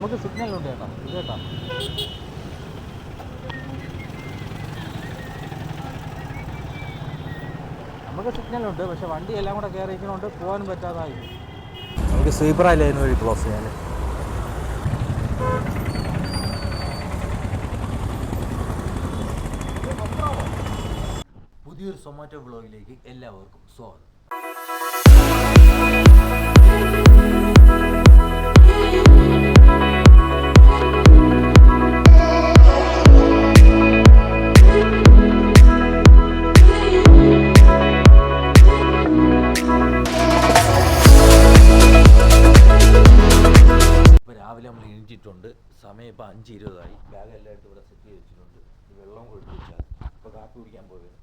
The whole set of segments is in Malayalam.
നമുക്ക് സിഗ്നൽ ഉണ്ട് ചേട്ടാ, ഇത് കേട്ടാ. നമുക്ക് സിഗ്നൽ ഉണ്ട്, പക്ഷെ വണ്ടി എല്ലാം കൂടെ കയറിയിരിക്കുന്നതുകൊണ്ട് പോകാനും പറ്റാതായി. നമുക്ക് സ്വീപ്പർ ലൈൻ വഴി ക്ലോസ് ചെയ്യാൻ. പുതിയൊരു സൊമാറ്റോ വ്ളോഗിലേക്ക് എല്ലാവർക്കും സ്വാഗതം. രാവിലെ നമ്മൾ എണീറ്റിട്ടുണ്ട്. സമയം ഇപ്പോൾ 5:20. ബാഗെല്ലാം എടുത്ത് ഇവിടെ സെറ്റ് ചെയ്ത് വെച്ചിട്ടുണ്ട്. വെള്ളം കൊടുത്ത് വെച്ചാൽ ഇപ്പോൾ കാപ്പി കുടിക്കാൻ പോവുകയാണ്.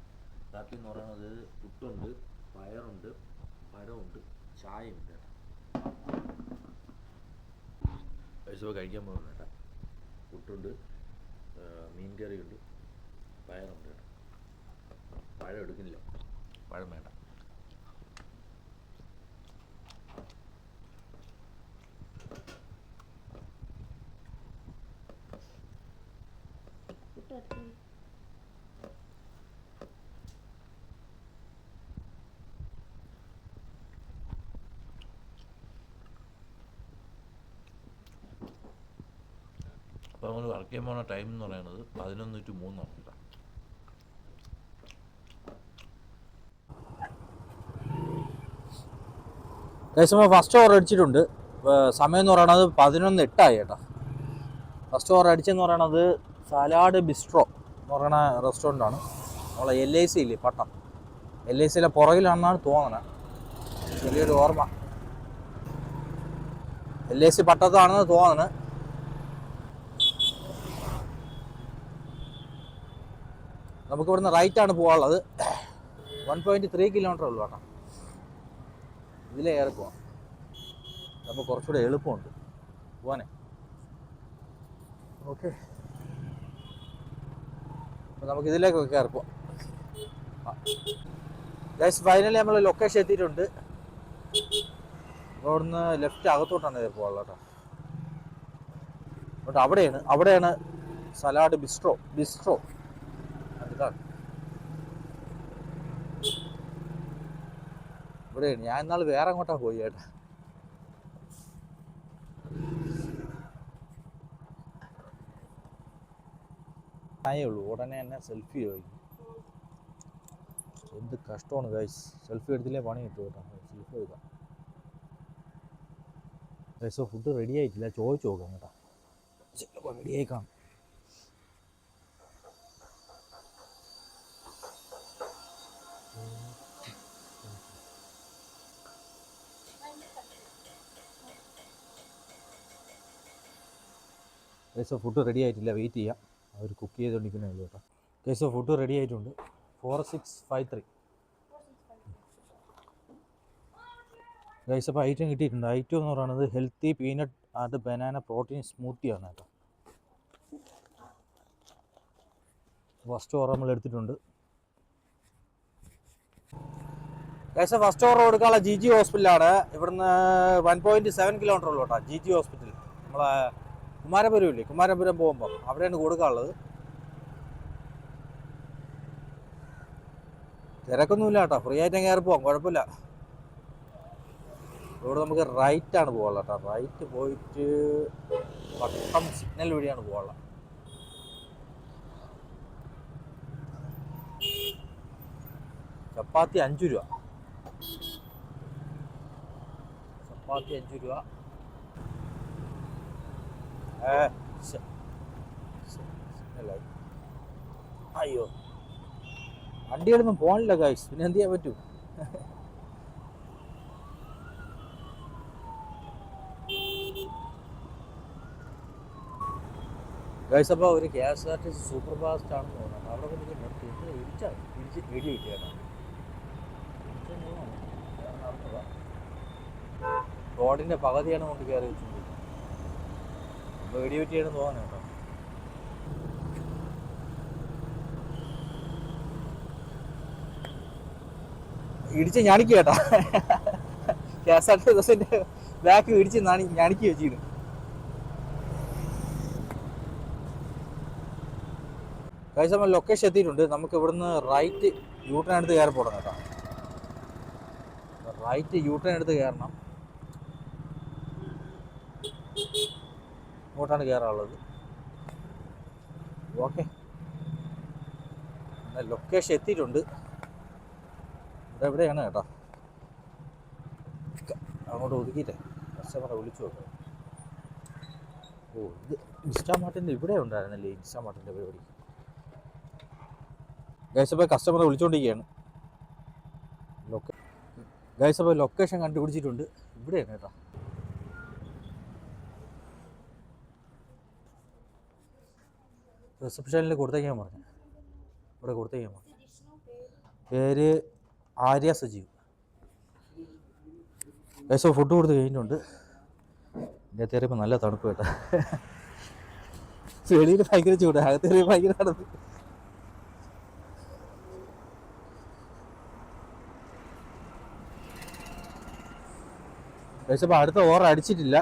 കാപ്പി എന്ന് പറയുന്നത് പുട്ടുണ്ട്, പയറുണ്ട്, പഴമുണ്ട്, ചായയുണ്ട്. കഴിച്ചപ്പോൾ കഴിക്കാൻ പോകുന്നു കേട്ടോ. പുട്ടുണ്ട്, മീൻ കറിയുണ്ട്, പയറുണ്ട് കേട്ടോ. പഴം എടുക്കുന്നില്ല, പഴം വേണ്ട. അപ്പോൾ നമ്മൾ വർക്ക് ചെയ്യാൻ പോകുന്ന ടൈം എന്ന് പറയുന്നത് 11 to 3 കേട്ടോ. ഏകദേശം ഫസ്റ്റ് ഓവർ അടിച്ചിട്ടുണ്ട്. സമയം എന്ന് പറയുന്നത് 11:08 കേട്ടോ. ഫസ്റ്റ് ഓവർ അടിച്ചെന്ന് പറയണത് സലാഡ് ബിസ്ട്രോ എന്ന് പറയുന്ന റെസ്റ്റോറൻ്റാണ്. നമ്മളെ LIC ഇല്ലേ, പട്ടം, LICയിലെ പുറകിലാണെന്നാണ് തോന്നണത്. ചെറിയൊരു ഓർമ്മ, LIC പട്ടത്താണെന്ന് തോന്നണത്. നമുക്ക് ഇവിടുന്ന് റൈറ്റാണ് പോകാനുള്ളത്. 1.3 കിലോമീറ്റർ ഉള്ളൂ കേട്ടോ. ഇതിലേ കയറി പോവാം, അപ്പോൾ കുറച്ചുകൂടെ എളുപ്പമുണ്ട് പോവാനേ. ഓക്കെ, അപ്പോൾ നമുക്ക് ഇതിലേക്കൊക്കെ കയറി പോവാം. ഗൈസ്, ഫൈനലി നമ്മൾ ലൊക്കേഷൻ എത്തിയിട്ടുണ്ട്. അവിടുന്ന് ലെഫ്റ്റ് അകത്തോട്ടാണ് കയറി പോകാനുള്ളത് കേട്ടോ. അതുകൊണ്ട് അവിടെയാണ് സലാഡ് ബിസ്ട്രോ ഇതാണ്. ഇവിടെയാണ്. ഞാൻ ഇന്നാൾ വേറെ അങ്ങോട്ടാണ് പോയി ചേട്ടാ. ആയേ ഉള്ളൂ, ഉടനെ തന്നെ സെൽഫി ചോദിക്കും. എന്ത് കഷ്ടമാണ് ഗൈസ്, സെൽഫി എടുത്തില്ലേ പണി കിട്ടും കേട്ടോ. സെൽഫി എടുക്കാം ഗൈസ്. ഫുഡ് റെഡി ആയിട്ടില്ല, ചോദിച്ചു നോക്കാം കേട്ടോ. ചിലപ്പോൾ റെഡി ആയി കാണും. ഗൈസ്, ഫുഡ് റെഡി ആയിട്ടില്ല, വെയിറ്റ് ചെയ്യാം. അവർ കുക്ക് ചെയ്തുകൊണ്ടിരിക്കുന്നേ ഉള്ളൂ കേട്ടോ. ഗൈസ്, ഫുഡ് റെഡി ആയിട്ടുണ്ട്. 4653 ഗൈസ്. അപ്പോൾ ഐറ്റം കിട്ടിയിട്ടുണ്ട്. ഐറ്റം എന്ന് പറയുന്നത് healthy peanut and banana protein സ്മൂത്തിയാണ് കേട്ടോ. ഫസ്റ്റ് ഓവർ നമ്മൾ എടുത്തിട്ടുണ്ട്. ഗൈസ്, ഫസ്റ്റ് ഓവർ കൊടുക്കാനുള്ള GG ഹോസ്പിറ്റലാണ്. ഇവിടുന്ന് 1.7 കിലോമീറ്റർ ഉള്ളൂ കേട്ടോ. GG ഹോസ്പിറ്റൽ നമ്മളെ കുമാരപുരം ഇല്ലേ, കുമാരപുരം പോകുമ്പോൾ അവിടെയാണ് കൊടുക്കാനുള്ളത്. തിരക്കൊന്നുമില്ല കേട്ടോ, ഫ്രീ ആയിട്ട് കയറി പോവാം, കുഴപ്പമില്ല. ഇവിടെ നമുക്ക് റൈറ്റാണ് പോകാനുള്ളത് കേട്ടോ. റൈറ്റ് പോയിട്ട് പട്ടം സിഗ്നൽ വഴിയാണ് പോകാനുള്ളത്. ചപ്പാത്തി 5 രൂപ. ചപ്പാത്തി 5 രൂപ. അയ്യോ, വണ്ടികളൊന്നും പോകാനില്ല ഗൈസ്, പിന്നെ എന്ത് ചെയ്യാൻ പറ്റും. ഗൈസ്, അപ്പോൾ ഒരു KSRTC സൂപ്പർ ഫാസ്റ്റ് ആണെന്ന് തോന്നുന്നു. അവിടെ കൊണ്ട് ഇടിച്ച് വെടി കിട്ടിയാണ്. റോഡിൻ്റെ പകുതിയാണ് കൊണ്ട് കയറി വെച്ചിട്ടുണ്ട്. അപ്പോൾ വെടി വെട്ടിയാണ് തോന്നുന്നത് കേട്ടോ. ഇടിച്ച് ഞണിക്കുക കേട്ടോ. KSRTC ബസ്സിൻ്റെ ബാക്ക് ഇടിച്ച് ഞണിക്കി വെച്ചിരുന്നു. ഗൈസ് നമ്മൾ ലൊക്കേഷൻ എത്തിയിട്ടുണ്ട്. നമുക്ക് ഇവിടുന്ന് റൈറ്റ് യൂട്ടേൺ എടുത്ത് കയറി പോകണം കേട്ടോ. റൈറ്റ് യൂട്ടേൺ എടുത്ത് കയറണം. ഇങ്ങോട്ടാണ് കയറാനുള്ളത്. ഓക്കെ, ലൊക്കേഷൻ എത്തിയിട്ടുണ്ട്. എവിടെയാണ് കേട്ടോ. അങ്ങോട്ട് ഒതുക്കിയിട്ടേ കസ്റ്റമറെ വിളിച്ചു നോക്കാം. ഓ, ഇത് ഇൻസ്റ്റാമാർട്ടിൻ്റെ ഇവിടെ ഉണ്ടായിരുന്നല്ലേ ഇൻസ്റ്റാമാർട്ടിൻ്റെ പരിപാടി. ഗൈസ് അപ്പോൾ കസ്റ്റമറെ വിളിച്ചുകൊണ്ടിരിക്കുകയാണ്. ഗൈസ് അപ്പോൾ ലൊക്കേഷൻ കണ്ടുപിടിച്ചിട്ടുണ്ട്. ഇവിടെയാണ് കേട്ടോ. റിസപ്ഷനിൽ കൊടുത്തേക്കാൻ പറഞ്ഞു. ഇവിടെ കൊടുത്തേക്കാൻ പറഞ്ഞു. പേര് ആര്യ സജീവ്. ഗൈസ് ഫുഡ് കൊടുത്ത് കഴിഞ്ഞിട്ടുണ്ട്. ഇതിനകത്തേറിയപ്പോൾ നല്ല തണുപ്പ് കേട്ടോ. വെളിയിൽ ഭയങ്കര ചൂട്, അകത്തേറിയ ഭയങ്കര തണുപ്പ്. ഗൈസ് അപ്പോൾ അടുത്ത ഓർഡർ അടിച്ചിട്ടില്ല.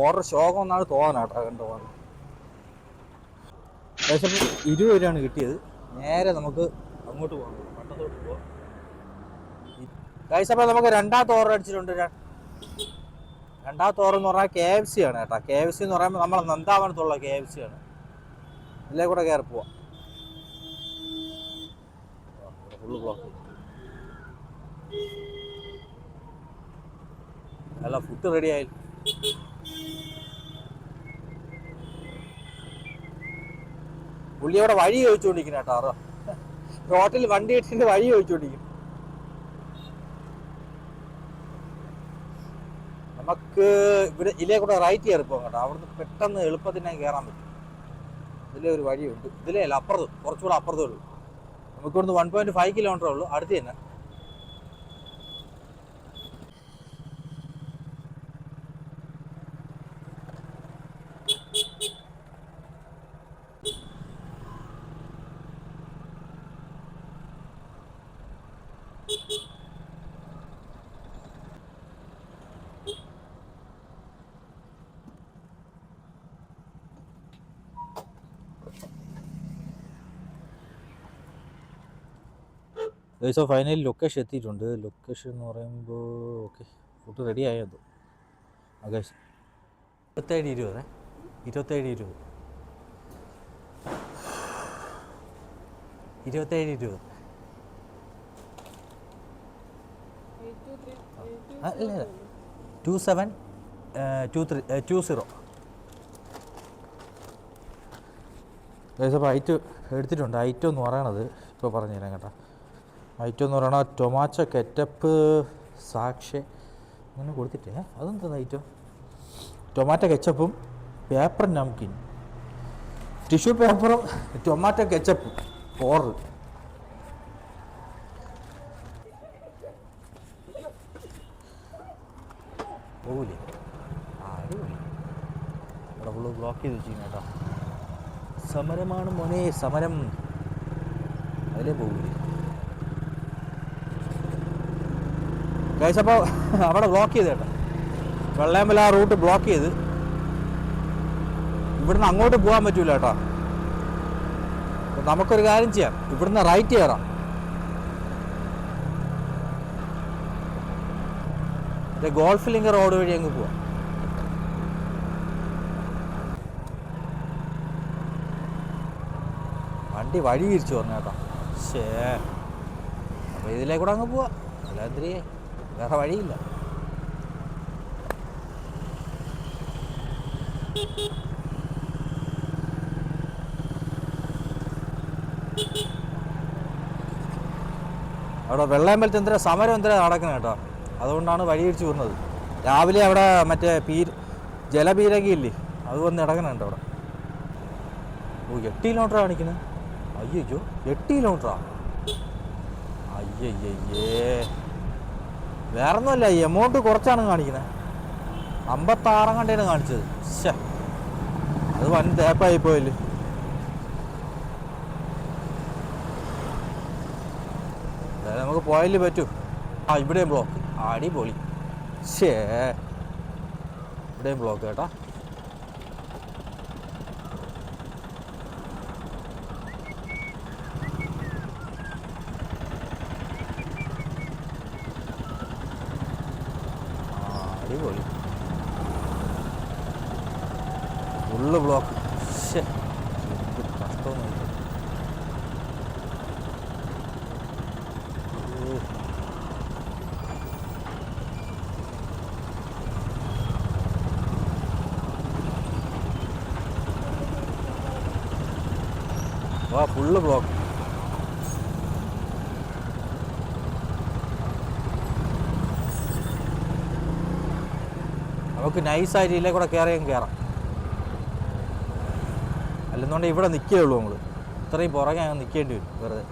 ഓർഡർ ശോകം എന്നാണ് തോന്നണം കേട്ടോ. കണ്ടു പോകാൻ ഗൈസ് അപ്പോൾ 20 രൂപയാണ് കിട്ടിയത്. നേരെ നമുക്ക് അങ്ങോട്ട് പോകാം, പട്ടത്തോട്ട് പോവാം. ഗൈസ് അപ്പോൾ നമുക്ക് രണ്ടാമത്തെ ഓർഡർ അടിച്ചിട്ടുണ്ട്. രണ്ടാമത്തെ ഓർഡർ എന്ന് പറഞ്ഞാൽ KFC ആണ് കേട്ടോ. KFC എന്ന് പറയുമ്പോൾ നമ്മളെ നന്ദാവനത്തുള്ള KFC ആണ്. ഇതിലേ കൂടെ കയറി പോവാം. Full block. അല്ല, ഫുഡ് റെഡി ആയി. പുള്ളി അവിടെ വഴി ചോദിച്ചുകൊണ്ടിരിക്കുന്ന കേട്ടോ. റോട്ടിൽ വണ്ടി ഇട്ടിട്ട് വഴി ചോദിച്ചുകൊണ്ടിരിക്കും. നമുക്ക് ഇവിടെ ഇതിലേ കൂടെ റൈറ്റ് കയറി പോകാം കേട്ടോ. അവിടുന്ന് പെട്ടെന്ന് എളുപ്പത്തിന് കയറാൻ പറ്റും. ഇതിലേ ഒരു വഴിയുണ്ട്. ഇതിലേ അല്ല, അപ്പുറത്ത് കുറച്ചുകൂടെ അപ്പുറത്തേ ഉള്ളൂ. നമുക്ക് ഇവിടുന്ന് 1.5 കിലോമീറ്റർ ഉള്ളൂ. അടുത്ത് തന്നെ. ഗൈസ് ഫൈനലി ലൊക്കേഷൻ എത്തിയിട്ടുണ്ട്. ലൊക്കേഷൻ എന്ന് പറയുമ്പോൾ ഓക്കെ, ഫുഡ് റെഡി ആയത്. ഗൈസ് 27:20 27:20 27:20 അല്ല 2720. ഗൈസ് അപ്പോൾ ഐറ്റം എടുത്തിട്ടുണ്ട്. ഐറ്റം എന്ന് പറയണത് ഇപ്പോൾ പറഞ്ഞുതരാം കേട്ടോ. ഐറ്റം എന്ന് പറയണത് ടൊമാറ്റോ കെറ്റപ്പ് സാക്ഷെ അങ്ങനെ കൊടുത്തിട്ടേ. അതെന്താ ഐറ്റം? ടൊമാറ്റോ കെച്ചപ്പും പേപ്പർ നംകിൻ, ടിഷ്യൂ പേപ്പറും ടൊമാറ്റോ കെച്ചപ്പും 4. പോകൂലേ? അടിപൊളി. ഇവിടെ ഫുള്ള് ബ്ലോക്ക് ചെയ്ത് വെച്ചിരിക്കുന്നു കേട്ടോ. സമരമാണ് മോനെ, സമരം. അതിലേ പോകൂലേ? ഗൈസ് അപ്പോൾ അവിടെ ബ്ലോക്ക് ചെയ്ത് കേട്ടോ. വെള്ളയമ്പല ആ റൂട്ട് ബ്ലോക്ക് ചെയ്ത്. ഇവിടുന്ന് അങ്ങോട്ട് പോകാൻ പറ്റൂല കേട്ടോ. നമുക്കൊരു കാര്യം ചെയ്യാം, ഇവിടുന്ന് റൈറ്റ് കയറാം. ഗോൾഫ് ലിങ്ക് റോഡ് വഴി അങ്ങ് പോവാം. വണ്ടി വഴി തിരിച്ചു പറഞ്ഞു കേട്ടോ. ശേ, അപ്പോൾ ഇതിലേ കൂടെ അങ്ങ് പോവാം. അല്ലാതിരി വേറെ വഴിയില്ല. അവിടെ വെള്ളയമ്പലത്ത് എന്തിനാ സമരം എന്തിനാ നടക്കുന്നത് കേട്ടോ. അതുകൊണ്ടാണ് വഴി തിരിച്ചു വരുന്നത്. രാവിലെ അവിടെ മറ്റേ ജലപീരങ്കി ഇല്ലേ, അത് വന്ന് ഇടങ്ങണുണ്ട് അവിടെ. ഓ, 8 കിലോമീറ്റർ കാണിക്കുന്നത്. അയ്യോ, 8 കിലോമീറ്ററാ? അയ്യയ്യേ, വേറൊന്നുമല്ല, എമൗണ്ട് കുറച്ചാണ് കാണിക്കുന്നത്. 56 കണ്ടേന് കാണിച്ചത്. ശേ, അത് വൻ തേപ്പായി പോയല്ലേ. നമുക്ക് പോയാലേ പറ്റൂ. ആ, ഇവിടെയും ബ്ലോക്ക്. അടിപൊളി. ശേ, ഇവിടെയും ബ്ലോക്ക് കേട്ടോ. Full block. കഷ്ടമൊന്നും ഫുള്ള് ബ്ലോക്ക്. നമുക്ക് നൈസായിട്ട് ഇതിലെ കൂടെ കയറാം. അല്ലെന്നുകൊണ്ട് ഇവിടെ നിൽക്കുകയുള്ളൂ നമ്മൾ. ഇത്രയും പുറകെ അങ്ങ് നിൽക്കേണ്ടി വരും വെറുതെ.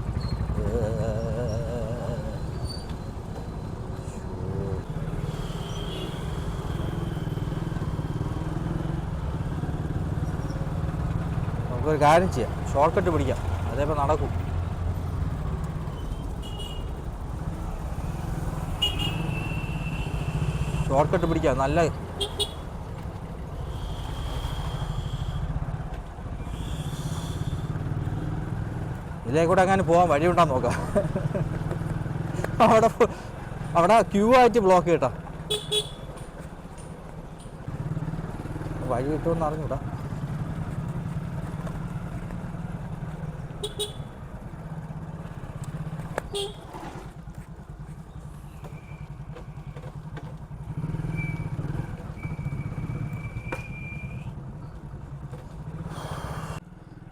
നമുക്കൊരു കാര്യം ചെയ്യാം, ഷോർട്ട് കട്ട് പിടിക്കാം, അതേപോലെ നടക്കും. ഷോർട്ട് കട്ട് പിടിക്കാം, നല്ല ഇതിലേ കൂടെ അങ്ങനെ പോകാൻ വഴി ഉണ്ടാന്ന് നോക്കാം. അവിടെ ക്യൂ ആയിട്ട് ബ്ലോക്ക് കേട്ടോ. വഴി കിട്ടുമെന്ന് അറിഞ്ഞൂടാ.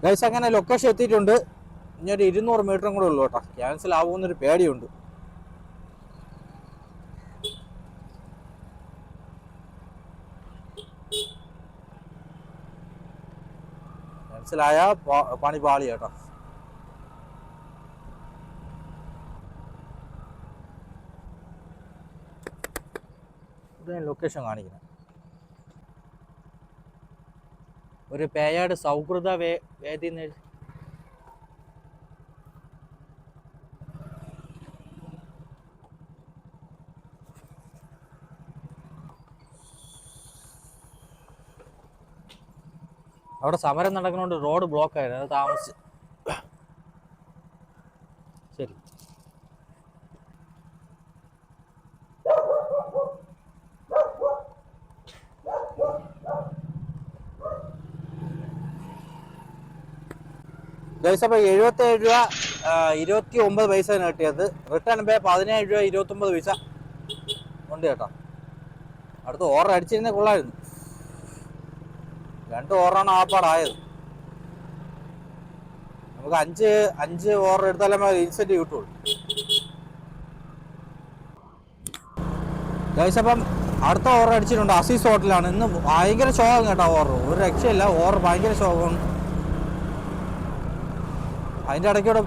ഗൈസ് അങ്ങനെ ലൊക്കേഷൻ എത്തിയിട്ടുണ്ട്. ഇനി ഒരു 200 മീറ്ററും കൂടെ ഉള്ളൂ കേട്ടോ. ക്യാൻസൽ ആവുമെന്നൊരു പേടിയുണ്ട്. ക്യാൻസലായ പണി പാളി കേട്ടോ. ലൊക്കേഷൻ കാണിക്കുന്നത് ഒരു പേയാട് സൗഹൃദ വേദി. അവിടെ സമരം നടക്കുന്നതുകൊണ്ട് റോഡ് ബ്ലോക്ക് ആയിരുന്നു, അത് താമസിച്ച്. ശരി, ഗൈസ് അപ്പോൾ 77 രൂപ 29 പൈസ കിട്ടിയത്. റിട്ടേൺ പേ 17 രൂപ 29 പൈസ ഉണ്ട് കേട്ടോ. അടുത്ത് ഓർഡർ അടിച്ചിരുന്നേ കൊള്ളായിരുന്നു. 2 ഓർഡറാണ് ആപ്പാടായത്. നമുക്ക് 5 ഓർഡർ എടുത്താലേ ഇൻസെൻറ്റീവ് കിട്ടുള്ളൂ. ഗൈസ് അപ്പം അടുത്ത ഓർഡർ അടിച്ചിട്ടുണ്ട്. അസീസ് ഹോട്ടലാണ്. ഇന്ന് ഭയങ്കര ശോകം കേട്ടോ ഓർഡർ, ഒരു രക്ഷയില്ല. ഓർഡർ ഭയങ്കര ശോകമാണ്. അതിൻ്റെ ഇടയ്ക്കൂടെ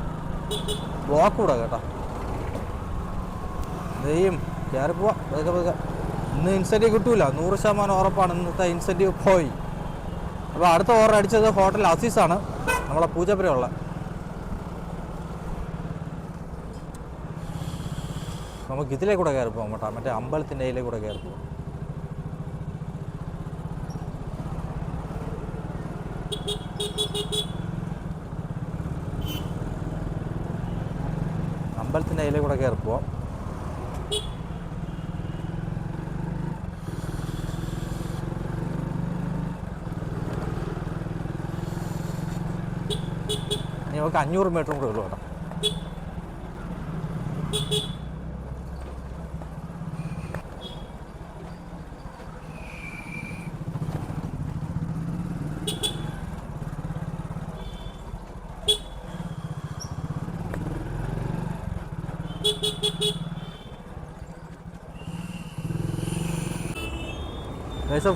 ബ്ലോക്ക് കൂടെ കേട്ടോ. ഇതെയും കയറി പോവാം പതുക്കെ. ഇന്ന് ഇൻസെൻറ്റീവ് കിട്ടൂല, 100% ഉറപ്പാണ്. ഇന്നത്തെ ഇൻസെൻറ്റീവ് പോയി. അപ്പോൾ അടുത്ത ഓർഡർ അടിച്ചത് ഹോട്ടൽ അസീസാണ്, നമ്മളെ പൂജപ്പുരയുള്ള. നമുക്ക് ഇതിലേ കൂടെ കയറി പോകാം കേട്ടോ, മറ്റേ അമ്പലത്തിൻ്റെ ഇതിലേ കൂടെ കയറി പോകാം. അമ്പലത്തിൻ്റെ അതിലേ കൂടെ കയറി പോവാം. ഇനി നമുക്ക് 500 മീറ്ററും കൂടെ ഉള്ളൂ കേട്ടോ.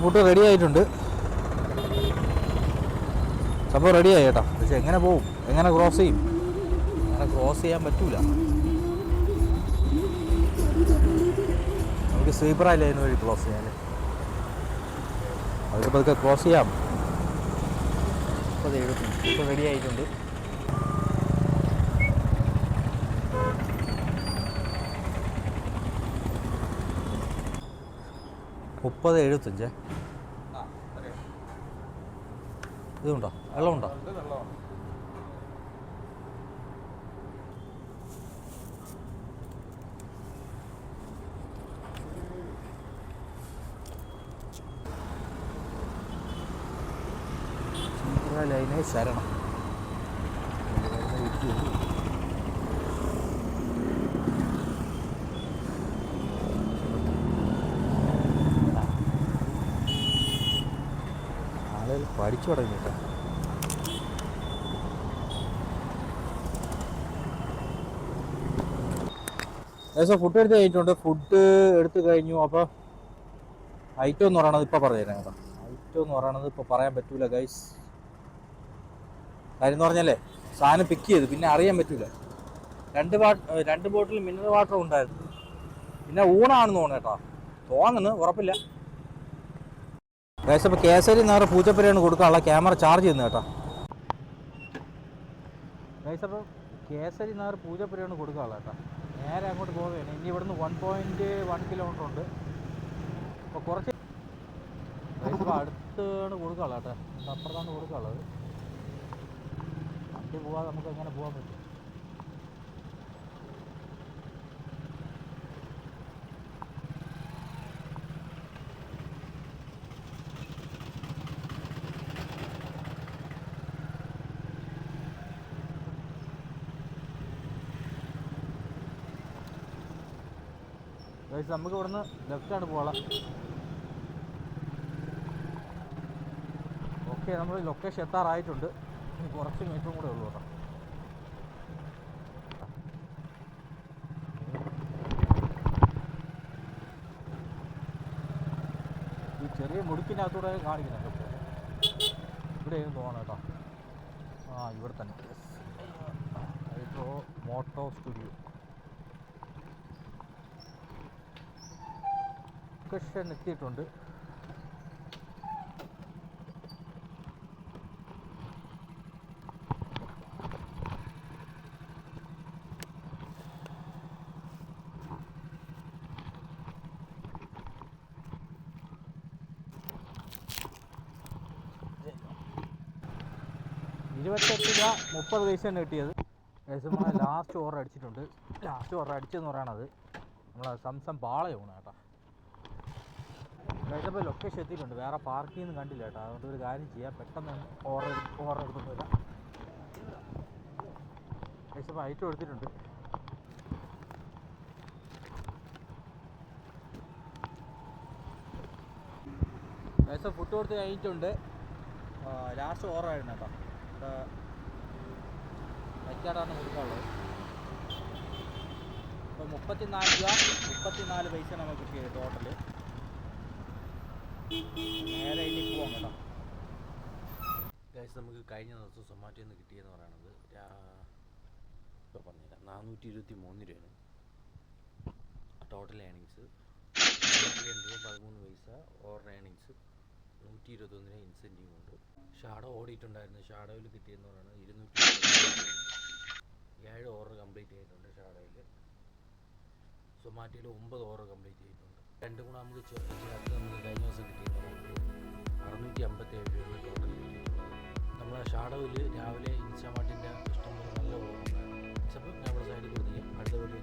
ഫുഡ് റെഡി ആയിട്ടുണ്ട്, സംഭവം റെഡിയായി കേട്ടോ. പക്ഷെ എങ്ങനെ പോവും, എങ്ങനെ ക്രോസ് ചെയ്യും? അങ്ങനെ ക്രോസ് ചെയ്യാൻ പറ്റൂല. നമുക്ക് സ്വീപ്പർ ലൈൻ വഴി ക്രോസ് ചെയ്യാൻ, അതൊക്കെ പതുക്കെ ക്രോസ് ചെയ്യാം. ഇപ്പോൾ റെഡി ആയിട്ടുണ്ട്. $30.75. ഇതുണ്ടോ, വെള്ളമുണ്ടോ? ലൈനെ ശരണം. ആളുകൾ പഠിച്ചു തുടങ്ങി കേട്ടോ. ഏകദേശം ഫുഡ് എടുത്ത് കഴിഞ്ഞിട്ടുണ്ട്. ഫുഡ് എടുത്ത് കഴിഞ്ഞു. അപ്പോൾ ഐറ്റം എന്ന് പറയണത് ഇപ്പോൾ പറഞ്ഞുതരാം കേട്ടോ. ഐറ്റം എന്ന് പറയണത് ഇപ്പോൾ പറയാൻ പറ്റൂല ഗൈസ്. കാര്യം എന്ന് പറഞ്ഞാലേ സാധനം പിക്ക് ചെയ്ത് പിന്നെ അറിയാൻ പറ്റൂല. രണ്ട് ബോട്ടിൽ മിനറൽ വാട്ടർ ഉണ്ടായിരുന്നു. പിന്നെ ഊണാണെന്ന് തോന്നുന്നു കേട്ടോ, തോന്നുന്നു, ഉറപ്പില്ല ഗൈസ്. അപ്പോൾ കേസരി നേരെ പൂച്ചപ്പരയാണ് കൊടുക്കാനുള്ള ക്യാമറ ചാർജ് ചെയ്യുന്നത് കേട്ടോ ഗൈസ്. അപ്പോൾ കേസരി നേരെ പൂജപ്പുരയാണ് കൊടുക്കാനുള്ള കേട്ടോ. നേരെ അങ്ങോട്ട് പോവുകയാണ്. ഇനി ഇവിടുന്ന് 1.1 കിലോമീറ്റർ ഉണ്ട്. അപ്പോൾ കുറച്ച് ഗൈസ് അടുത്താണ് കൊടുക്കാനുള്ള കേട്ടോ. അപ്പുറത്താണ് കൊടുക്കാനുള്ളത്. വണ്ടി പോവാതെ നമുക്ക് എങ്ങനെ പോകാൻ പറ്റും? ഗൈസ് നമുക്ക് ഇവിടുന്ന് ലെഫ്റ്റാണ് പോകാം. ഓക്കെ, നമ്മൾ ലൊക്കേഷൻ എത്താറായിട്ടുണ്ട്. ഇനി കുറച്ച് മീറ്ററും കൂടെ ഉള്ളൂ കേട്ടോ. ഈ ചെറിയ മുടുക്കിനകത്തൂടെ കാണിക്കുന്നുണ്ട്. ഇവിടെയും തോന്നണം കേട്ടോ. ആ, ഇവിടെ തന്നെ ഹൈഡ്രോ മോട്ടോ സ്റ്റുഡിയോ ലൊക്കേഷൻ എത്തിയിട്ടുണ്ട്. $28.30 കിട്ടിയത്. ഏകദേശം ലാസ്റ്റ് ഓവർ അടിച്ചിട്ടുണ്ട്. ലാസ്റ്റ് ഓവർ അടിച്ചെന്ന് പറയണത് നമ്മളെ സംസം പാളയാണ് കേട്ടോ. കഴിച്ചപ്പോൾ ലൊക്കേഷൻ എത്തിയിട്ടുണ്ട്. വേറെ പാർക്കിംഗ് കണ്ടില്ല കേട്ടോ. അതുകൊണ്ട് ഒരു കാര്യം ചെയ്യാം, പെട്ടെന്ന് ഓവർ എടുക്കുന്നില്ല. കഴിച്ചപ്പോൾ ഐറ്റം എടുത്തിട്ടുണ്ട്. കഴിച്ച ഫുഡ് കൊടുത്ത് കഴിഞ്ഞിട്ടുണ്ട്. ലാസ്റ്റ് ഓവറായിരുന്നു കേട്ടോ. വെക്കാടാണ് കൊടുക്കാനുള്ളത്. ഇപ്പോൾ 34 പൈസ നമുക്ക് കിട്ടിയത് ടോട്ടല്. നേരെ ഇനി പോവാം കേട്ടോ. ഗൈസ് നമുക്ക് കഴിഞ്ഞ ദിവസം സൊമാറ്റോയിൽ നിന്ന് കിട്ടിയെന്ന് പറയണത് ഇപ്പോൾ പറഞ്ഞില്ല 423 രൂപയാണ് ടോട്ടൽ ഏണിങ്സ്. 13 പൈസ ഓവർ ഏണിങ്സ്, 121 ഇൻസെൻറ്റീവ് ഉണ്ട്. ഷാഡോ ഓടിയിട്ടുണ്ടായിരുന്നു. ഷാഡോയിൽ കിട്ടിയെന്ന് പറയുന്നത് 207 ഓവർ കംപ്ലീറ്റ് ചെയ്തിട്ടുണ്ട് ഷാഡോയിൽ. സൊമാറ്റോയിൽ 9 ഓവർ കംപ്ലീറ്റ് ചെയ്തിട്ടുണ്ട്. രണ്ടും കൂടെ നമുക്ക് ചേർത്ത് നമുക്ക് കഴിഞ്ഞ ദിവസം കിട്ടിയെന്ന് പറയുന്നത് 657 രൂപ ടോട്ടൽ കിട്ടിയിട്ടുള്ളത്. നമ്മളെ ഷാഡോയിൽ രാവിലെ ഇൻസ്റ്റാമാർട്ടിൻ്റെ ഇഷ്ടംപോലെ നല്ല ഓവർ ഉണ്ടായിരുന്നു. ചിലപ്പോൾ ഞാൻ ഇവിടെ സൈഡിൽ കൊടുത്തിരിക്കും. അടുത്ത വീട്ടിൽ